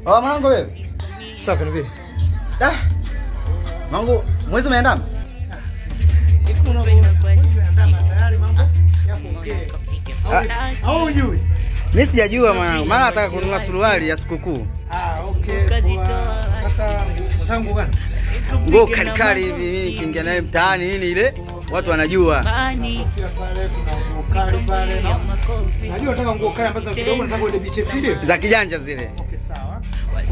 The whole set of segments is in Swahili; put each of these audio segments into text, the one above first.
Oh, mwanangu wewe. Safi vipi? Mwanangu, mwezi umeandama? Au hujui? Mimi sijajua mwanangu. Maana nataka kununua suruali ya sikukuu. Okay. Sasa tangu gani? Nguo kali hivi kiingia naye mtaani nini ile? Watu wanajua. Najua nataka nguo kali ambazo kidogo nataka ile biche zile. Za kijanja zile. Okay, sawa.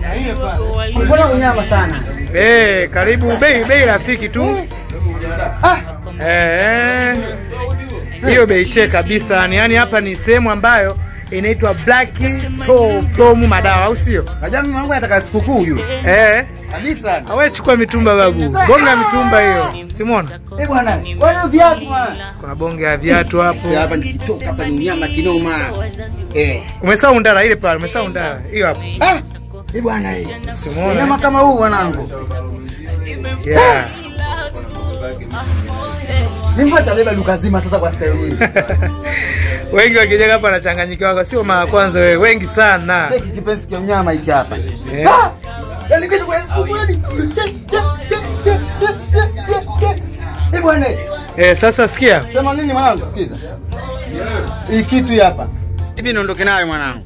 Na hiyo pale. Mbona unyama sana? Karibu bei rafiki tu. Hiyo bei check kabisa. Yaani hapa ni sehemu ambayo inaitwa Black Store from Madawa, au sio? Najua mimi wangu nataka sikukuu huyu. Kabisa. Awe chukua mitumba babu. Bonga mitumba hiyo. Simona. Bwana. Bwana viatu bwana. Kuna bonge ya viatu hapo. Sasa hapa nikitoka hapa ni nyama kinoma. Umesahau ndara ile pale, umesahau ndara. Hiyo hapo. Bwana Simona. Nyama kama huu mwanangu. Yeah. Mimi nitabeba duka zima sasa kwa style hii. Wengi wakija hapa wanachanganyikiwa, sio mara kwanza wewe, wengi sana. Cheki kipenzi cha nyama hiki hapa. Yaani kesho kwa siku kweli. Bwana. Sasa sikia. Sema nini mwanangu, sikiza. Hii kitu hapa. Hivi niondoke nayo mwanangu.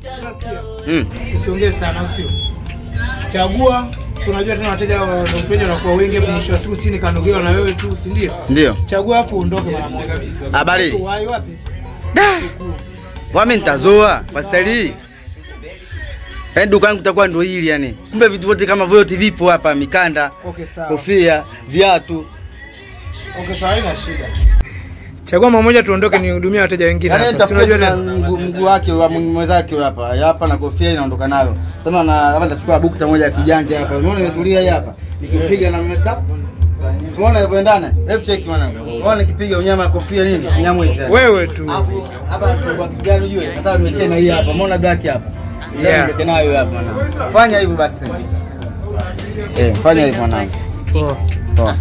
Usiongee sana, usio. Chagua, tunajua tena wateja wanakuwa wengi hapo, mwisho wa siku sini kanogewa na wewe tu, si ndio? Ndio. Chagua hapo uondoke mara moja. Habari. Wai wapi? Wame nitazoa kwa style hii. Duka langu litakuwa ndio hili yani. Kumbe vitu vyote kama vyote vipo hapa, mikanda, kofia, viatu. Sawa, haina shida. Chagua mara moja tuondoke, nihudumia wateja wengine hapa. Si unajua na mguu wake wa mwenzake hapa. Hapa na kofia inaondoka nayo. Sema na hapa nitachukua bukta moja ya kijanja hapa. Unaona imetulia hii hapa. Nikipiga na mtap. Unaona inapoendana? Hebu check mwanangu. Unaona nikipiga unyama kofia nini? Nyamwezi. Wewe tu. Hapa kwa kijana unajua. Sasa nimetena hii hapa. Unaona black hapa. Ndio nayo hapa mwanangu. Fanya hivyo basi. Fanya hivyo mwanangu. Poa.